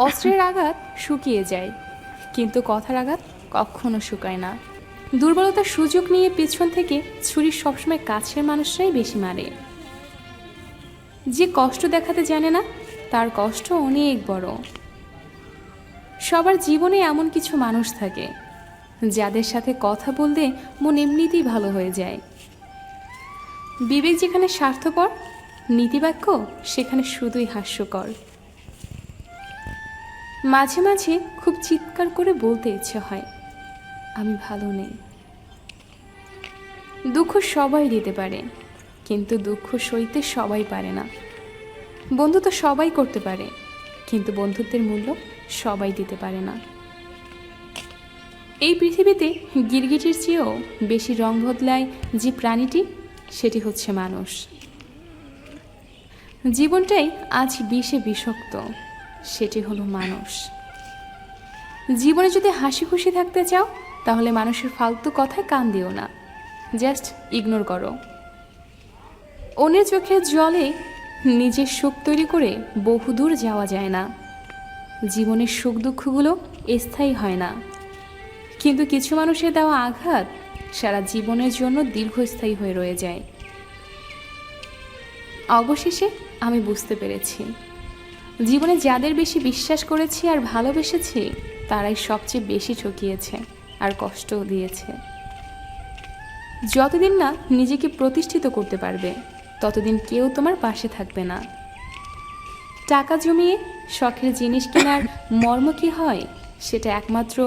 অস্ত্রের আঘাত শুকিয়ে যায়, কিন্তু কথার আঘাত কখনো শুকায় না। দুর্বলতার সুযোগ নিয়ে পিছন থেকে ছুরি সবসময় কাছের মানুষরাই বেশি মারে। যে কষ্ট দেখাতে জানে না, তার কষ্ট অনেক বড়। সবার জীবনে এমন কিছু মানুষ থাকে যাদের সাথে কথা বলতে মন এমনিতেই ভালো হয়ে যায়। বিবেক যেখানে স্বার্থপর, নীতিবাক্য সেখানে শুধুই হাস্যকর। মাঝে মাঝে খুব চিৎকার করে বলতে ইচ্ছে হয়, আমি ভালো নেই। দুঃখ সবাই দিতে পারে, কিন্তু দুঃখ সইতে সবাই পারে না। বন্ধুত্ব সবাই করতে পারে, কিন্তু বন্ধুত্বের মূল্য সবাই দিতে পারে না। এই পৃথিবীতে গিরগিটির চেয়েও বেশি রং বদলায় যে প্রাণীটি, সেটি হচ্ছে মানুষ। জীবনটাই আজ বিষে বিষাক্ত, সেটি হলো মানুষ। জীবনে যদি হাসি খুশি থাকতে চাও, তাহলে মানুষের ফালতু কথায় কান দিও না, জাস্ট ইগনোর করো। অন্যের চোখের জলে নিজের সুখ তৈরি করে বহুদূর যাওয়া যায় না। জীবনের সুখ দুঃখগুলো স্থায়ী হয় না, কিন্তু কিছু মানুষের দেওয়া আঘাত সারা জীবনের জন্য দীর্ঘস্থায়ী হয়ে রয়ে যায়। অবশেষে আমি বুঝতে পেরেছি, জীবনে যাদের বেশি বিশ্বাস করেছি আর ভালোবেসেছি, তারাই সবচেয়ে বেশি ঠকিয়েছে আর কষ্টও দিয়েছে। যতদিন না নিজেকে প্রতিষ্ঠিত করতে পারবে, ততদিন কেউ তোমার পাশে থাকবে না। টাকা জমিয়ে শখের জিনিস কেনার মর্ম কী হয়, সেটা একমাত্র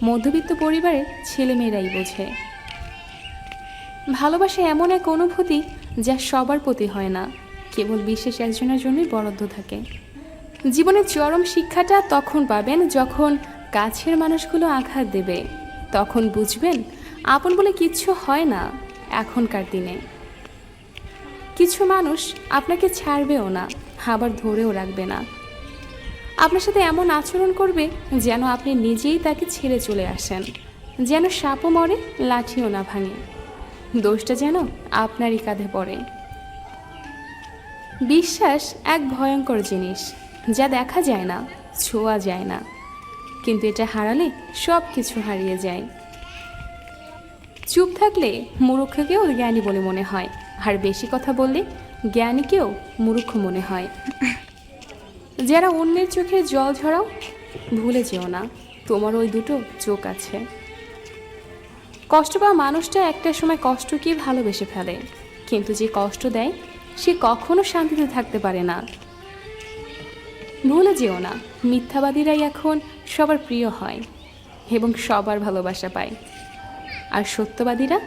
মধ্যবিত্ত পরিবারের ছেলেমেয়েরাই বোঝে। ভালোবাসা এমন এক অনুভূতি যা সবার প্রতি হয় না, কেবল বিশেষ একজনের জন্যই বরাদ্দ থাকে। জীবনের চরম শিক্ষাটা তখন পাবেন যখন কাছের মানুষগুলো আঘাত দেবে। তখন বুঝবেন আপন বলে কিচ্ছু হয় না এখনকার দিনে। কিছু মানুষ আপনাকে ছাড়বেও না, আবার ধরেও রাখবে না। আপনার সাথে এমন আচরণ করবে যেন আপনি নিজেই তাকে ছেড়ে চলে আসেন, যেন সাপও মরে লাঠিও না ভাঙে, দোষটা যেন আপনারই কাঁধে পড়ে। বিশ্বাস এক ভয়ঙ্কর জিনিস, যা দেখা যায় না, ছোঁয়া যায় না, কিন্তু এটা হারালে সব কিছু হারিয়ে যায়। চুপ থাকলে মূর্খকেও জ্ঞানী বলে মনে হয়, আর বেশি কথা বললে জ্ঞানীকেও মূর্খ মনে হয়। যারা অন্যের চোখে জল ঝরাও, ভুলে যেও না তোমার ওই দুটো চোখ আছে। কষ্ট পাওয়া মানুষটা একটা সময় কষ্টকে ভালোবেসে ফেলে, কিন্তু যে কষ্ট দেয় সে কখনো শান্তিতে থাকতে পারে না। ভুলে যেও না, মিথ্যাবাদীরাই এখন সবার প্রিয় হয় এবং সবার ভালোবাসা পায়, আর সত্যবাদীরা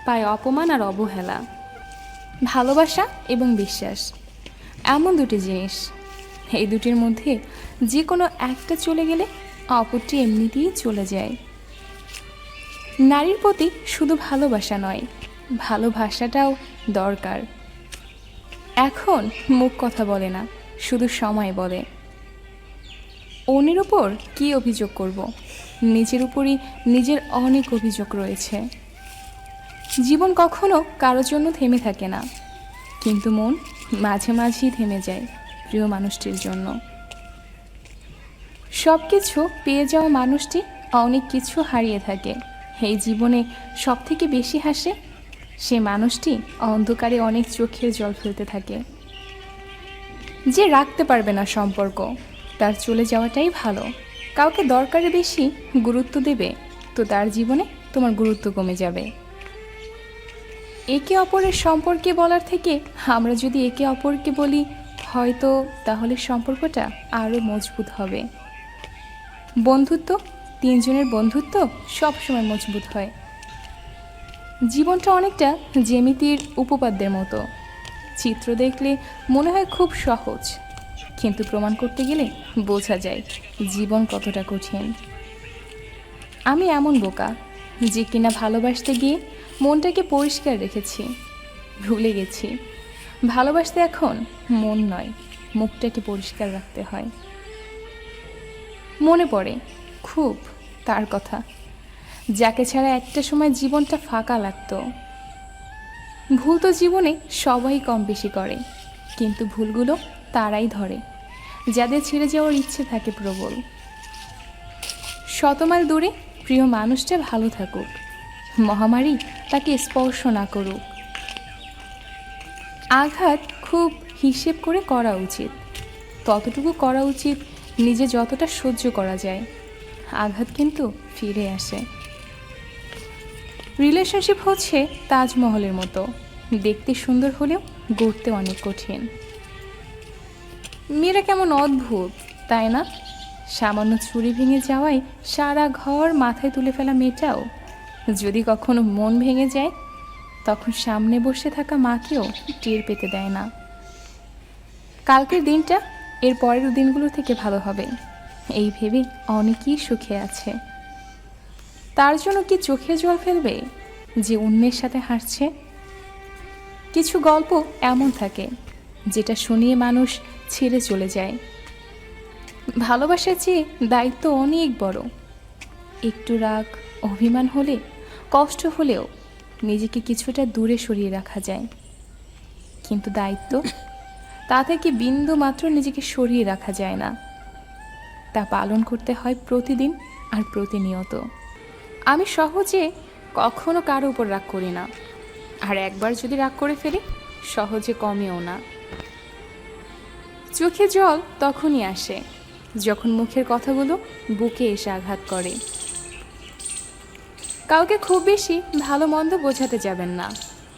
পায় অপমান আর অবহেলা। ভালোবাসা এবং বিশ্বাস এমন দুটি জিনিস, এই দুটির মধ্যে যে কোনো একটা চলে গেলে অপরটি এমনিতেই চলে যায়। নারীর প্রতি শুধু ভালোবাসা নয়, ভালোবাসাটাও দরকার। এখন মুখ কথা বলে না, শুধু সময় বলে। অন্যের ওপর কী অভিযোগ করব, নিজের উপরই নিজের অনেক অভিযোগ রয়েছে। জীবন কখনো কারোর জন্য থেমে থাকে না, কিন্তু মন মাঝে মাঝেই থেমে যায় প্রিয় মানুষটির জন্য। সব কিছু পেয়ে যাওয়া মানুষটি অনেক কিছু হারিয়ে থাকে। এই জীবনে সব থেকে বেশি হাসে সে মানুষটি অন্ধকারে অনেক চোখের জল ফেলতে থাকে। যে রাখতে পারবে না সম্পর্ক, তার চলে যাওয়াটাই ভালো। কাউকে দরকারে বেশি গুরুত্ব দেবে তো তার জীবনে তোমার গুরুত্ব কমে যাবে। একে অপরের সম্পর্কে বলার থেকে আমরা যদি একে অপরকে বলি হয়তো, তাহলে সম্পর্কটা আরও মজবুত হবে। বন্ধুত্ব, তিনজনের বন্ধুত্ব সবসময় মজবুত হয়। জীবনটা অনেকটা জ্যামিতির উপপাদ্যের মতো। চিত্র দেখলে মনে হয় খুব সহজ, কিন্তু প্রমাণ করতে গেলে বোঝা যায় জীবন কতটা কঠিন। আমি এমন বোকা যে কিনা ভালোবাসতে গিয়ে মনটাকে পরিষ্কার রেখেছি, ভুলে গেছি ভালোবাসতে এখন মন নয়, মুখটাকে পরিষ্কার রাখতে হয়। মনে পড়ে খুব তার কথা, যাকে ছাড়া একটা সময় জীবনটা ফাঁকা লাগতো। ভুল তো জীবনে সবাই কম বেশি করে, কিন্তু ভুলগুলো তারাই ধরে যাদের ছেড়ে যাওয়ার ইচ্ছে থাকে প্রবল। শতমাইল দূরে প্রিয় মানুষটা ভালো থাকুক, মহামারী তাকে স্পর্শ না করুক। আঘাত খুব হিসেব করে করা উচিত, ততটুকু করা উচিত নিজে যতটা সহ্য করা যায়। আঘাত কিন্তু ফিরে আসে। রিলেশনশিপ হচ্ছে তাজমহলের মতো, দেখতে সুন্দর হলেও গড়তে অনেক কঠিন। মেয়েরা কেমন অদ্ভুত, তাই না? সামান্য চুরি ভেঙে যাওয়ায় সারা ঘর মাথায় তুলে ফেলা মেয়েটাও যদি কখনো মন ভেঙে যায়, তখন সামনে বসে থাকা মাকেও টের পেতে দেয় না। কালকের দিনটা এর পরের দিনগুলো থেকে ভালো হবে, এই ভেবে অনেকেই সুখে আছে। তার জন্য কি চোখে জল ফেলবে যে অন্যের সাথে হাসছে? কিছু গল্প এমন থাকে যেটা শুনিয়ে মানুষ ছেড়ে চলে যায়। ভালোবাসার চেয়ে দায়িত্ব অনেক বড়। একটু রাগ, অভিমান হলে, কষ্ট হলেও নিজেকে কিছুটা দূরে সরিয়ে রাখা যায়, কিন্তু দায়িত্ব, তা থেকে বিন্দু মাত্র নিজেকে সরিয়ে রাখা যায় না। তা পালন করতে হয় প্রতিদিন আর প্রতিনিয়ত। আমি সহজে কখনো কারো উপর রাগ করি না, আর একবার যদি রাগ করে ফেলি সহজে কমেও না। চোখে জল তখনই আসে যখন মুখের কথাগুলো বুকে এসে আঘাত করে। কাউকে খুব বেশি ভালো মন্দ বোঝাতে যাবেন না,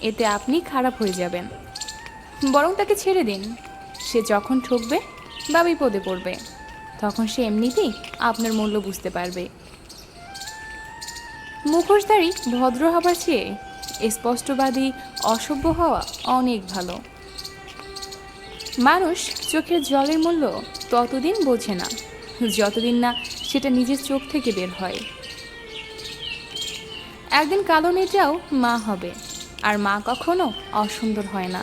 এতে আপনি খারাপ হয়ে যাবেন। বরং তাকে ছেড়ে দিন। সে যখন ঠকবে বা বিপদে পড়বে, তখন সে এমনিতেই আপনার মূল্য বুঝতে পারবে। মুখোশধারী ভদ্র হবার চেয়ে স্পষ্টবাদী অসভ্য হওয়া অনেক ভালো। মানুষ চোখের জলের মূল্য ততদিন বোঝে না যতদিন না সেটা নিজের চোখ থেকে বের হয়। একদিন কালো মেয়েটাও মা হবে, আর মা কখনো অসুন্দর হয় না।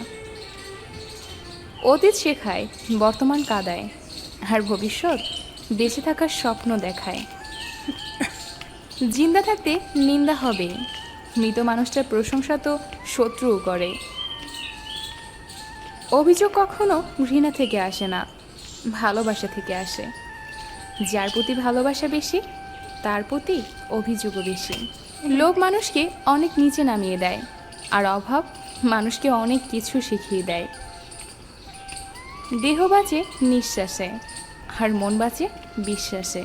অতীত শেখায়, বর্তমান কাঁদায়, আর ভবিষ্যৎ বেঁচে থাকার স্বপ্ন দেখায়। জিন্দা থাকতে নিন্দা হবে, মৃত মানুষটার প্রশংসা তো শত্রুও করে। অভিযোগ কখনো ঘৃণা থেকে আসে না, ভালোবাসা থেকে আসে। যার প্রতি ভালোবাসা বেশি, তার প্রতি অভিযোগও বেশি। লোভ মানুষকে অনেক নিচে নামিয়ে দেয়, আর অভাব মানুষকে অনেক কিছু শিখিয়ে দেয়। দেহ বাঁচে নিঃশ্বাসে, আর মন বাঁচে বিশ্বাসে।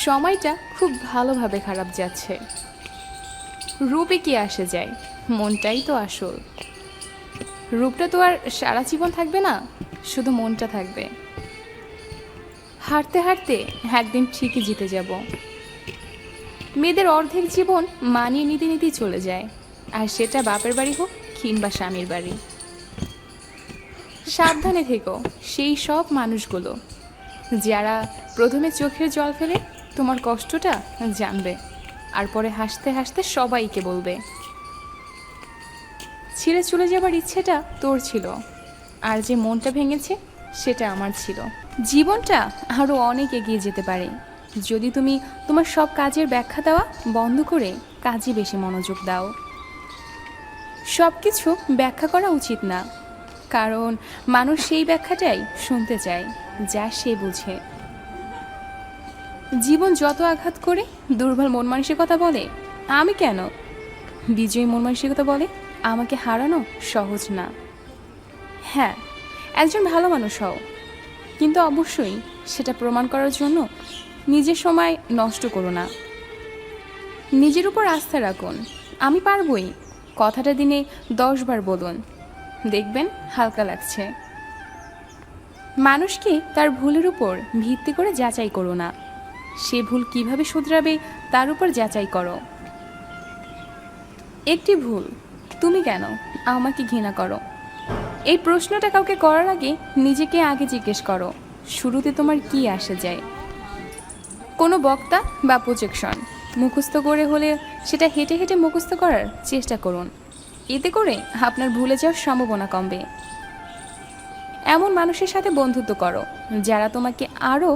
সময়টা খুব ভালোভাবে খারাপ যাচ্ছে। রূপে কি আসে যায়, মনটাই তো আসল। রূপটা তো আর সারা জীবন থাকবে না, শুধু মনটা থাকবে। হাঁটতে হাঁটতে একদিন ঠিকই জিতে যাব। মেয়েদের অর্ধেক জীবন মানিয়ে নিতে নিতেই চলে যায়, আর সেটা বাপের বাড়ি হোক কিংবা স্বামীর বাড়ি। সাবধানে থেকো সেই সব মানুষগুলো যারা প্রথমে চোখের জল ফেলে তোমার কষ্টটা জানবে, আর পরে হাসতে হাসতে সবাইকে বলবে ছেড়ে চলে যাবার ইচ্ছেটা তোর ছিল, আর যে মনটা ভেঙেছে সেটা আমার ছিল। জীবনটা আরও অনেক এগিয়ে যেতে পারে যদি তুমি তোমার সব কাজের ব্যাখ্যা দেওয়া বন্ধ করে কাজে বেশি মনোযোগ দাও। সব কিছু ব্যাখ্যা করা উচিত না, কারণ মানুষ সেই ব্যাখ্যাটাই শুনতে চায় যা সে বুঝে। জীবন যত আঘাত করে দুর্বল মন মানসিকতা বলে আমি কেন, বিজয়ী মন মানসিকতা বলে আমাকে হারানো সহজ না। হ্যাঁ, একজন ভালো মানুষ হও, কিন্তু অবশ্যই সেটা প্রমাণ করার জন্য নিজের সময় নষ্ট করো না। নিজের উপর আস্থা রাখুন, আমি পারবই কথাটা দিনে 10 বার বলুন, দেখবেন হালকা লাগছে। মানুষকে তার ভুলের উপর ভিত্তি করে যাচাই করো না, সে ভুল কিভাবে শুধরাবে তার উপর যাচাই করো। একটি ভুল, তুমি কেন আমাকে ঘৃণা করো? এই প্রশ্নটা কাউকে করার আগে নিজেকে আগে জিজ্ঞেস করো, শুরুতে তোমার কি আসে যায়। কোনো বক্তা বা প্রজেকশন মুখস্থ করে হলে সেটা হেঁটে হেঁটে মুখস্থ করার চেষ্টা করুন, এতে করে আপনার ভুলে যাওয়ার সম্ভাবনা কমবে। এমন মানুষের সাথে বন্ধুত্ব করো যারা তোমাকে আরও